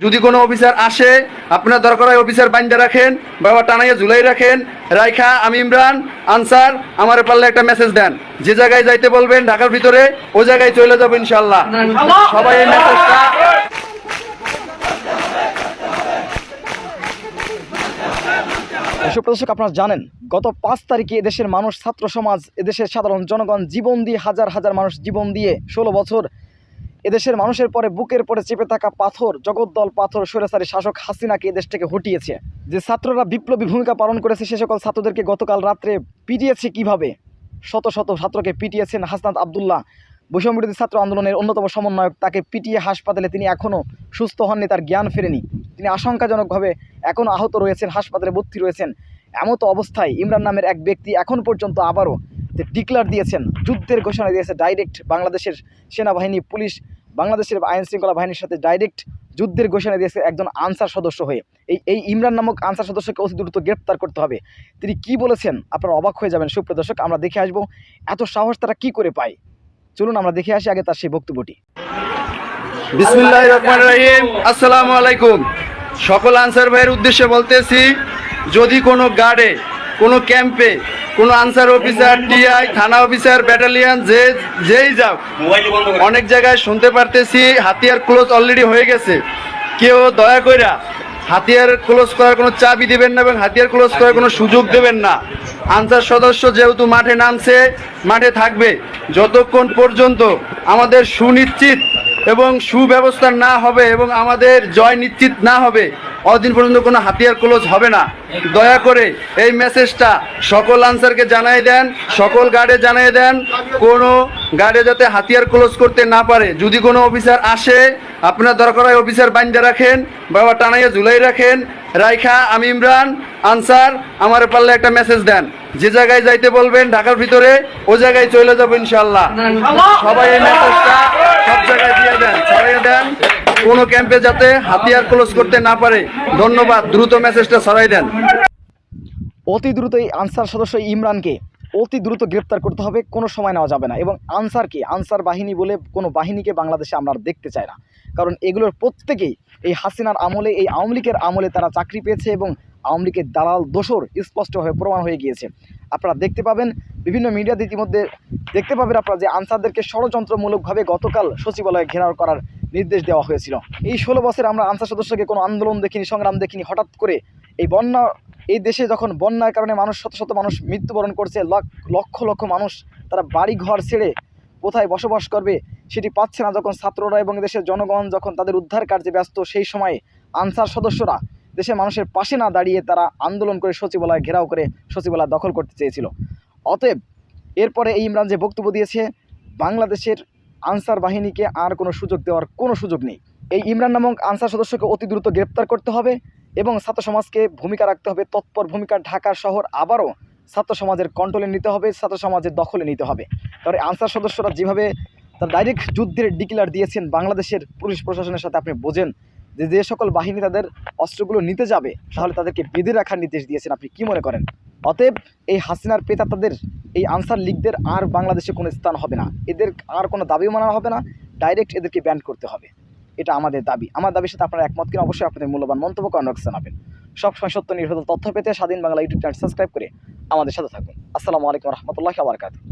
যদি কোনো অফিসার আসে আপনার দরকার হয় অফিসার বাইন্দা রাখেন, বাবা টানাইয়া ঝুলাই রাখেন, রাইখা আমি ইমরান আনসার আমার পারলে একটা মেসেজ দেন, যে জায়গায় যাইতে বলবেন ঢাকার ভিতরে ওই জায়গায় চলে যাবো ইনশাল্লাহ। সবাই এই মেসেজটা সুপ্রদর্শক, আপনারা জানেন গত 5 তারিখে এদেশের মানুষ, ছাত্র সমাজ, এদেশের সাধারণ জনগণ জীবন দিয়ে, হাজার হাজার মানুষ জীবন দিয়ে 16 বছর এদেশের মানুষের পরে বুকের পরে চেপে থাকা পাথর, জগদ্দল পাথর স্বৈরাচারী শাসক হাসিনাকে এদেশ থেকে হটিয়েছে। যে ছাত্ররা বিপ্লবী ভূমিকা পালন করেছে সে সকল ছাত্রদেরকে গতকাল রাত্রে পিটিয়েছে। কিভাবে শত শত ছাত্রকে পিটিয়েছেন হাসনাত আবদুল্লাহ, বৈষম্যবিরোধী ছাত্র আন্দোলনের অন্যতম সমন্বয়ক, তাকে পিটিয়ে হাসপাতালে, তিনি এখনও সুস্থ হননি, তার জ্ঞান ফেরেনি, তিনি আশঙ্কাজনকভাবে এখনও আহত রয়েছেন, হাসপাতালে ভর্তি রয়েছেন। এমতো অবস্থায় ইমরান নামের এক ব্যক্তি এখন পর্যন্ত আবারও ডিক্লার দিয়েছেন, যুদ্ধের ঘোষণা দিয়েছে ডাইরেক্ট বাংলাদেশের সেনাবাহিনী, পুলিশ, বাংলাদেশের আইন শৃঙ্খলা বাহিনীর সাথে ডাইরেক্ট যুদ্ধের ঘোষণা দিয়েছে একজন আনসার সদস্য হয়ে। এই ইমরান নামক আনসার সদস্যকে অতি দ্রুত গ্রেপ্তার করতে হবে। তিনি কি বলেছেন আপনারা অবাক হয়ে যাবেন। সুপ্রিয় দর্শক, আমরা দেখে আসবো এত সাহস তারা কি করে পায়। চলুন আমরা দেখে আসি আগে তার সেই বক্তব্যটি। বিসমিল্লাহির রহমানির রহিম। আসসালামু আলাইকুম। সকল আনসার ভাইয়ের উদ্দেশ্যে বলতেছি, যদি কোনো গার্ডে, কোনো ক্যাম্পে, কোনো আনসার অফিসার, টিআই, থানা অফিসার, ব্যাটালিয়ান, যেই যাও, অনেক জায়গায় শুনতে পারতেছি হাতিয়ার ক্লোজ অলরেডি হয়ে গেছে। কেউ দয়া কইরা হাতিয়ার ক্লোজ করার কোনো চাবি দেবেন না এবং হাতিয়ার ক্লোজ করার কোনো সুযোগ দেবেন না। আনসার সদস্য যেহেতু মাঠে নামছে, মাঠে থাকবে যতক্ষণ পর্যন্ত আমাদের সুনিশ্চিত এবং সুব্যবস্থা না হবে এবং আমাদের জয় নিশ্চিত না হবে, অতদিন পর্যন্ত কোনো হাতিয়ার ক্লোজ হবে না। দয়া করে এই মেসেজটা সকল আনসারকে জানাই দেন, সকল গার্ডে জানাই দেন, কোনো গার্ডে যাতে হাতিয়ার ক্লোজ করতে না পারে। যদি কোনো অফিসার আসে আপনার দরকার হয় অফিসার বাইন্দা রাখেন, বাবা টানাইয়া ঝুলাই রাখেন, রাইখা আমি ইমরান আনসার আমার পারলে একটা মেসেজ দেন, যে জায়গায় যাইতে বলবেন ঢাকার ভিতরে ওই জায়গায় চলে যাবো ইনশাল্লাহ। সবাই এই মেসেজটা সব জায়গায় দিয়ে দেন, ছড়িয়ে দেন, কোনো ক্যাম্পে যাতে হাতিয়ার ক্লোজ করতে না পারে। ধন্যবাদ, দ্রুত মেসেজটা ছড়াই দেন। অতি দ্রুত এই আনসার সদস্য ইমরানকে অতি দ্রুত গ্রেপ্তার করতে হবে, কোনো সময় নেওয়া যাবে না। এবং আনসার বাহিনী বলে কোনো বাহিনীকে বাংলাদেশে আমরা দেখতে চাই না, কারণ এগুলোর প্রত্যেকেই এই হাসিনার আমলে, এই আওয়ামী লীগের আমলে তারা চাকরি পেয়েছে এবং আওয়ামী লীগের দালাল দোসর স্পষ্টভাবে প্রমাণ হয়ে গিয়েছে। আপনারা দেখতে পাবেন, বিভিন্ন মিডিয়াতে ইতিমধ্যে দেখতে পাবেন আপনারা যে আনসারদেরকে ষড়যন্ত্রমূলকভাবে গতকাল সচিবালয়ে ঘেরাও করার নির্দেশ দেওয়া হয়েছিল। এই 16 বছরে আমরা আনসার সদস্যকে কোনো আন্দোলন দেখিনি, সংগ্রাম দেখিনি। হঠাৎ করে এই দেশে যখন বন্যার কারণে মানুষ, শত শত মানুষ মৃত্যুবরণ করছে, লক্ষ লক্ষ মানুষ তারা বাড়ি ঘর ছেড়ে কোথায় বসবাস করবে সেটি পাচ্ছে না, যখন ছাত্ররা এবং দেশের জনগণ যখন তাদের উদ্ধার কার্যে ব্যস্ত, সেই সময়ে আনসার সদস্যরা দেশের মানুষের পাশে না দাঁড়িয়ে তারা আন্দোলন করে সচিবালয় ঘেরাও করে সচিবালয় দখল করতে চেয়েছিল। অতএব এরপরে এই ইমরান যে বক্তব্য দিয়েছে, বাংলাদেশের আনসার বাহিনীকে আর কোনো সুযোগ দেওয়ার কোনো সুযোগ নেই। এই ইমরান নামক আনসার সদস্যকে অতি দ্রুত গ্রেপ্তার করতে হবে এবং ছাত্র সমাজকে ভূমিকা রাখতে হবে, তৎপর ভূমিকা। ঢাকা শহর আবারও ছাত্র সমাজের কন্ট্রোলে নিতে হবে, ছাত্র সমাজের দখলে নিতে হবে। কারণ আনসার সদস্যরা যেভাবে তার ডাইরেক্ট যুদ্ধের ডিক্লার দিয়েছেন বাংলাদেশের পুলিশ প্রশাসনের সাথে, আপনি বোঝেন যে সকল বাহিনী তাদের অস্ত্রগুলো নিতে যাবে তাহলে তাদেরকে বেঁধে রাখার নির্দেশ দিয়েছেন। আপনি কি মনে করেন? অতএব এই হাসিনার প্রেতাত্মাদের, এই আনসার লীগদের আর বাংলাদেশে কোনো স্থান হবে না, এদের আর কোনো দাবিও মানা হবে না, ডাইরেক্ট এদেরকে ব্যান করতে হবে। এটা আমাদের দাবি। আমার দাবির সাথে আপনারা একমত কিনা অবশ্যই আপনাদের মূল্যবান মন্তব্য কমেন্ট জানাবেন। সবসময় সত্য নির্ভর তথ্য পেতে স্বাধীন বাংলা ইউটিউব চ্যানেল সাবস্ক্রাইব করে আমাদের সাথে থাকুন। আসসালামু আলাইকুম রহমতুল্লাহি ওয়া বারাকাতুহু।